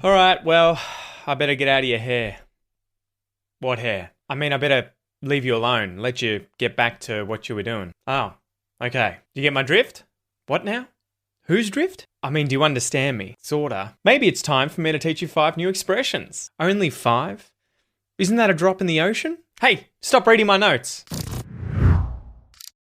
All right, well, I better get out of your hair. What hair? I better leave you alone, let you get back to what you were doing. Oh, okay. You get my drift? What now? Whose drift? Do you understand me? Sorta. Maybe it's time for me to teach you 5 new expressions. Only 5? Isn't that a drop in the ocean? Hey, stop reading my notes.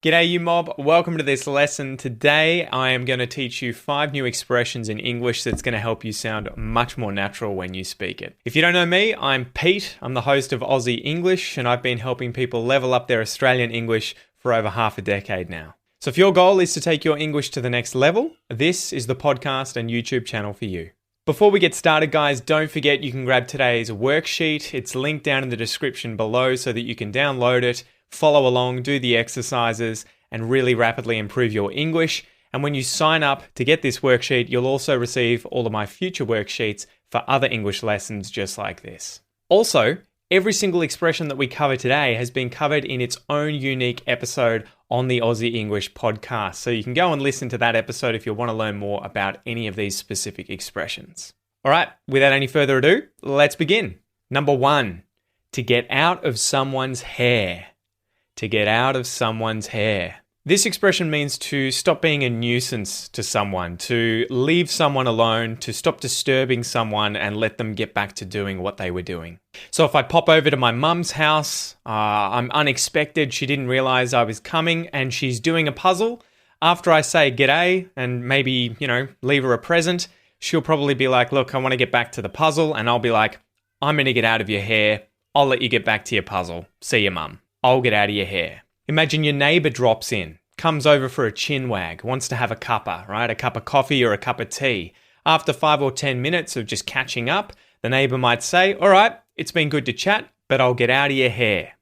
G'day you mob, welcome to this lesson. Today I am going to teach you 5 new expressions in English that's going to help you sound much more natural when you speak it. If you don't know me, I'm Pete, I'm the host of Aussie English and I've been helping people level up their Australian English for over half a decade now. So if your goal is to take your English to the next level, this is the podcast and YouTube channel for you. Before we get started guys, don't forget you can grab today's worksheet. It's linked down in the description below so that you can download it, follow along, do the exercises, and really rapidly improve your English. And when you sign up to get this worksheet, you'll also receive all of my future worksheets for other English lessons just like this. Also, every single expression that we cover today has been covered in its own unique episode on the Aussie English podcast. So you can go and listen to that episode if you want to learn more about any of these specific expressions. All right, without any further ado, let's begin. Number 1, to get out of someone's hair. To get out of someone's hair. This expression means to stop being a nuisance to someone, to leave someone alone, to stop disturbing someone and let them get back to doing what they were doing. So if I pop over to my mum's house, I'm unexpected, she didn't realize I was coming and she's doing a puzzle. After I say g'day and maybe, leave her a present, she'll probably be like, look, I want to get back to the puzzle. And I'll be like, I'm going to get out of your hair. I'll let you get back to your puzzle. See you, mum. I'll get out of your hair. Imagine your neighbour drops in, comes over for a chin wag, wants to have a cuppa, right? A cup of coffee or a cup of tea. After 5 or 10 minutes of just catching up, the neighbour might say, all right, it's been good to chat, but I'll get out of your hair.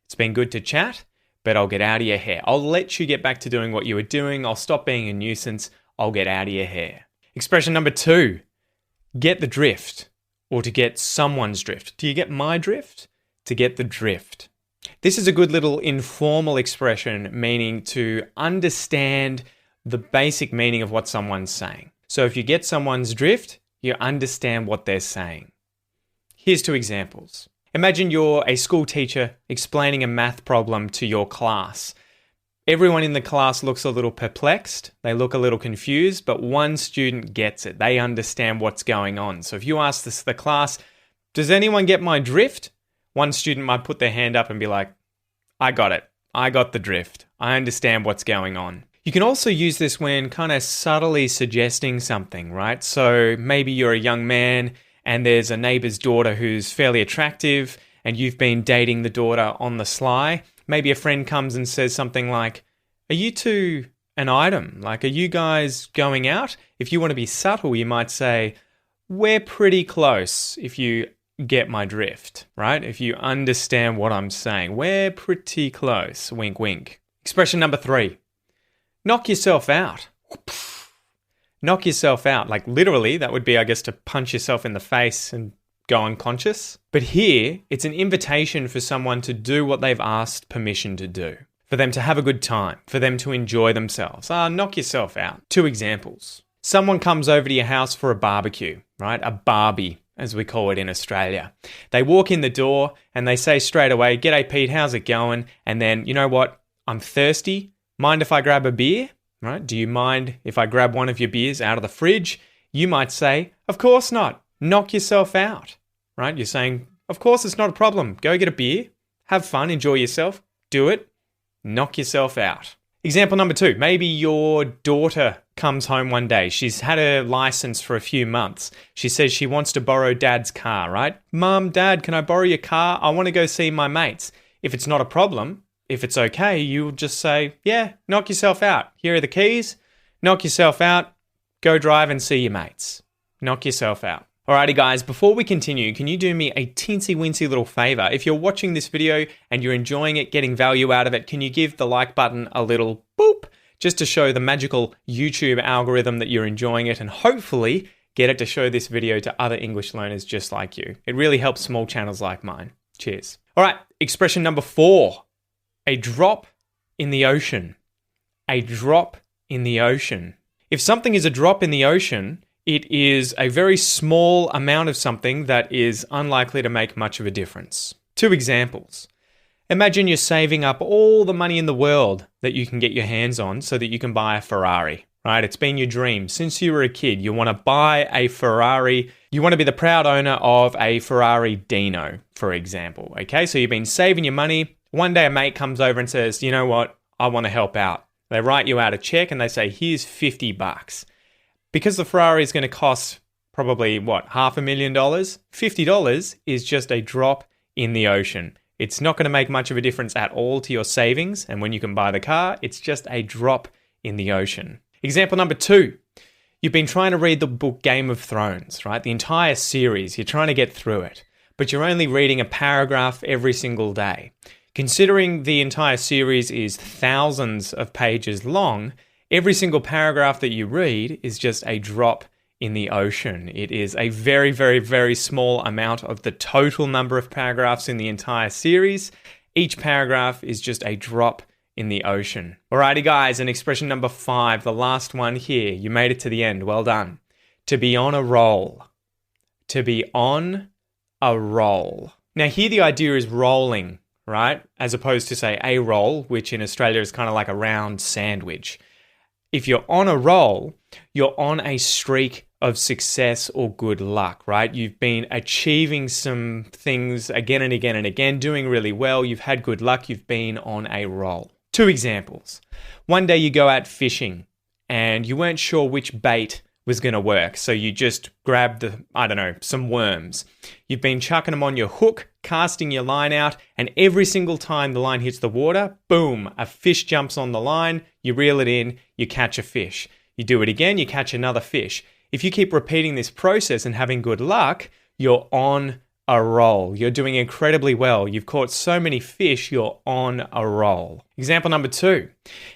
It's been good to chat, but I'll get out of your hair. I'll let you get back to doing what you were doing. I'll stop being a nuisance. I'll get out of your hair. Expression number 2, get the drift, or to get someone's drift. Do you get my drift? To get the drift. This is a good little informal expression meaning to understand the basic meaning of what someone's saying. So if you get someone's drift, you understand what they're saying. Here's 2 examples. Imagine you're a school teacher explaining a math problem to your class. Everyone in the class looks a little perplexed, they look a little confused, but one student gets it. They understand what's going on. So if you ask the class, does anyone get my drift? One student might put their hand up and be like, I got it. I got the drift. I understand what's going on. You can also use this when kind of subtly suggesting something, right? So maybe you're a young man and there's a neighbor's daughter who's fairly attractive and you've been dating the daughter on the sly. Maybe a friend comes and says something like, are you two an item? Like, are you guys going out? If you want to be subtle, you might say, we're pretty close, if you get my drift, right? If you understand what I'm saying, we're pretty close, wink, wink. Expression number 3, knock yourself out. Knock yourself out. Like literally, that would be, I guess, to punch yourself in the face and go unconscious. But here, it's an invitation for someone to do what they've asked permission to do, for them to have a good time, for them to enjoy themselves. Knock yourself out. 2 examples. Someone comes over to your house for a barbecue, right? A barbie, as we call it in Australia. They walk in the door and they say straight away, g'day Pete, how's it going? And then, you know what? I'm thirsty. Mind if I grab a beer? Right? Do you mind if I grab one of your beers out of the fridge? You might say, of course not. Knock yourself out, right? You're saying, of course it's not a problem. Go get a beer. Have fun. Enjoy yourself. Do it. Knock yourself out. Example number 2, maybe your daughter comes home one day. She's had a license for a few months. She says she wants to borrow dad's car, right? Mum, dad, can I borrow your car? I want to go see my mates. If it's not a problem, if it's okay, you'll just say, yeah, knock yourself out. Here are the keys. Knock yourself out. Go drive and see your mates. Knock yourself out. Alrighty guys, before we continue, can you do me a teensy-weensy little favor? If you're watching this video and you're enjoying it, getting value out of it, can you give the like button a little boop just to show the magical YouTube algorithm that you're enjoying it and hopefully get it to show this video to other English learners just like you. It really helps small channels like mine. Cheers. All right, expression number 4, a drop in the ocean. A drop in the ocean. If something is a drop in the ocean, It is a very small amount of something that is unlikely to make much of a difference. 2 examples. Imagine you're saving up all the money in the world that you can get your hands on so that you can buy a Ferrari, right? It's been your dream since you were a kid. You want to buy a Ferrari. You want to be the proud owner of a Ferrari Dino, for example. Okay, so you've been saving your money. One day a mate comes over and says, you know what? I want to help out. They write you out a check and they say, here's $50. Because the Ferrari is going to cost probably, $500,000? $50 is just a drop in the ocean. It's not going to make much of a difference at all to your savings. And when you can buy the car, it's just a drop in the ocean. Example number 2. You've been trying to read the book Game of Thrones, right? The entire series. You're trying to get through it, but you're only reading a paragraph every single day. Considering the entire series is thousands of pages long, every single paragraph that you read is just a drop in the ocean. It is a very, very, very small amount of the total number of paragraphs in the entire series. Each paragraph is just a drop in the ocean. Alrighty guys, and expression number 5, the last one here. You made it to the end. Well done. To be on a roll. To be on a roll. Now here the idea is rolling, right? As opposed to say a roll, which in Australia is kind of like a round sandwich. If you're on a roll, you're on a streak of success or good luck, right? You've been achieving some things again and again and again, doing really well. You've had good luck. You've been on a roll. 2 examples. One day you go out fishing and you weren't sure which bait was going to work. So you just grabbed some worms. You've been chucking them on your hook, casting your line out, and every single time the line hits the water, boom, a fish jumps on the line, you reel it in, you catch a fish. You do it again, you catch another fish. If you keep repeating this process and having good luck, you're on a roll. You're doing incredibly well. You've caught so many fish, you're on a roll. Example number 2.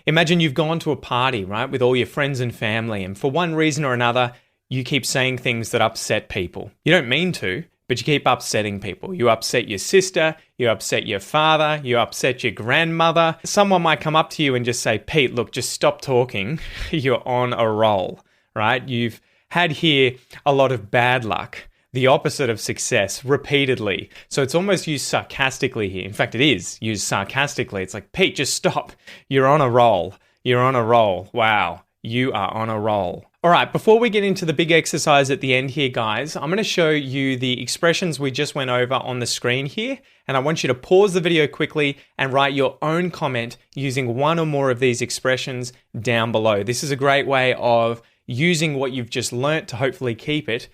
Imagine you've gone to a party, right, with all your friends and family, and for one reason or another, you keep saying things that upset people. You don't mean to, but you keep upsetting people. You upset your sister, you upset your father, you upset your grandmother. Someone might come up to you and just say, Pete, look, just stop talking. You're on a roll, right? You've had here a lot of bad luck, the opposite of success, repeatedly. So it's almost used sarcastically here. In fact, it is used sarcastically. It's like, Pete, just stop. You're on a roll. You're on a roll. Wow, you are on a roll. All right, before we get into the big exercise at the end here, guys, I'm going to show you the expressions we just went over on the screen here. And I want you to pause the video quickly and write your own comment using one or more of these expressions down below. This is a great way of using what you've just learnt to hopefully keep it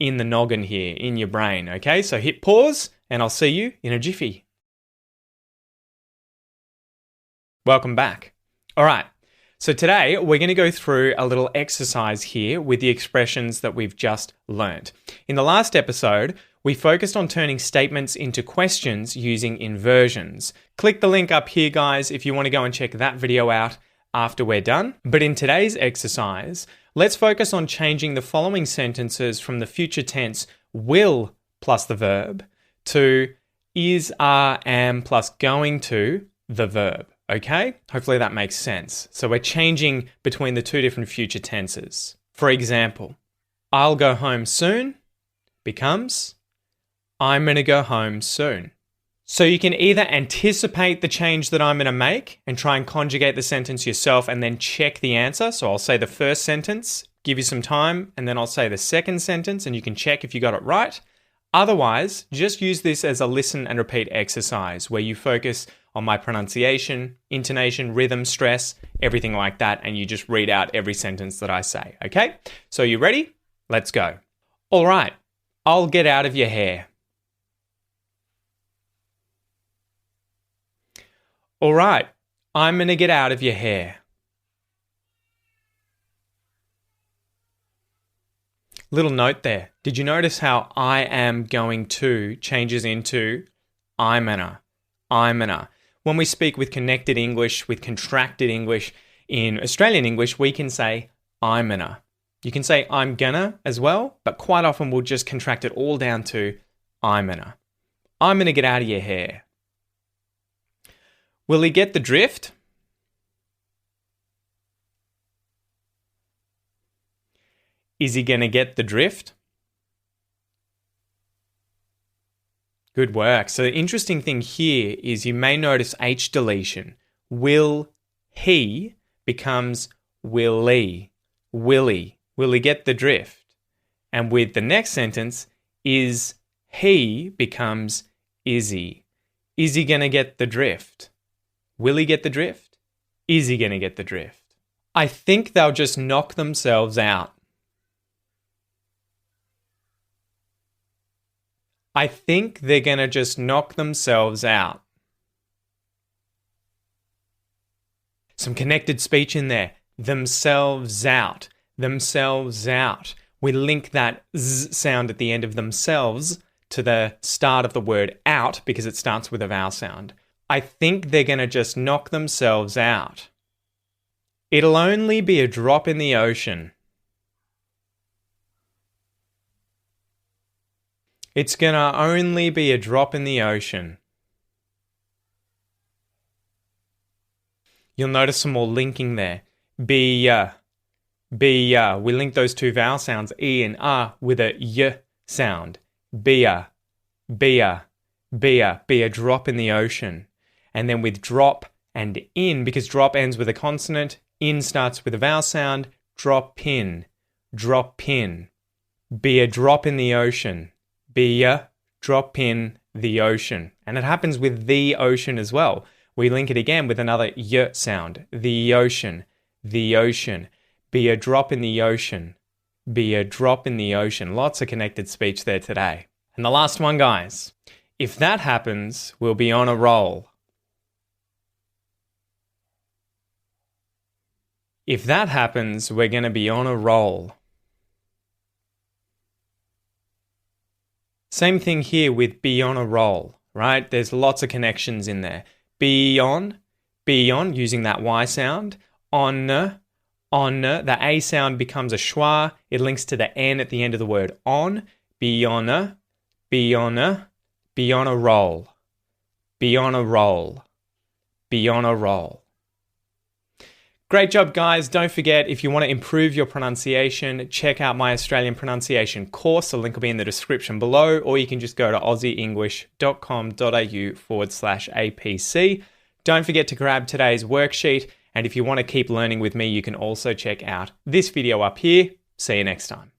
in the noggin here, in your brain, okay? So hit pause and I'll see you in a jiffy. Welcome back. All right, so today we're going to go through a little exercise here with the expressions that we've just learnt. In the last episode, we focused on turning statements into questions using inversions. Click the link up here, guys, if you want to go and check that video out after we're done. But in today's exercise, let's focus on changing the following sentences from the future tense will plus the verb to is, are, am plus going to the verb. Okay? Hopefully that makes sense. So we're changing between the 2 different future tenses. For example, I'll go home soon becomes I'm going to go home soon. So you can either anticipate the change that I'm going to make and try and conjugate the sentence yourself and then check the answer. So I'll say the first sentence, give you some time, and then I'll say the second sentence and you can check if you got it right. Otherwise, just use this as a listen and repeat exercise where you focus on my pronunciation, intonation, rhythm, stress, everything like that, and you just read out every sentence that I say, okay? So you ready? Let's go. All right, I'll get out of your hair. All right, I'm going to get out of your hair. Little note there. Did you notice how I am going to changes into I'm gonna? When we speak with connected English, with contracted English, in Australian English, we can say I'm gonna. You can say I'm gonna as well, but quite often we'll just contract it all down to I'm gonna. I'm gonna get out of your hair. Will he get the drift? Is he going to get the drift? Good work. So the interesting thing here is you may notice H deletion. Will he becomes willy. Willy. Will he get the drift? And with the next sentence, is he becomes is he. Is he going to get the drift? Will he get the drift? Is he going to get the drift? I think they'll just knock themselves out. I think they're going to just knock themselves out. Some connected speech in there. Themselves out. Themselves out. We link that z sound at the end of themselves to the start of the word out because it starts with a vowel sound. I think they're going to just knock themselves out. It'll only be a drop in the ocean. It's going to only be a drop in the ocean. You'll notice some more linking there. We link those two vowel sounds, E and R, with a Y sound. Be a drop in the ocean. And then with drop and in, because drop ends with a consonant, in starts with a vowel sound, drop in. Be a drop in the ocean. Be a drop in the ocean. And it happens with the ocean as well. We link it again with another Y sound. The ocean. Be a drop in the ocean. Be a drop in the ocean. Lots of connected speech there today. And the last one, guys. If that happens, we'll be on a roll. If that happens, we're going to be on a roll. Same thing here with be on a roll, right? There's lots of connections in there. Be on, using that Y sound. On, the A sound becomes a schwa. It links to the N at the end of the word on. Be on a roll. Be on a roll. Great job, guys. Don't forget, if you want to improve your pronunciation, check out my Australian pronunciation course. The link will be in the description below, or you can just go to aussieenglish.com.au/APC. Don't forget to grab today's worksheet. And if you want to keep learning with me, you can also check out this video up here. See you next time.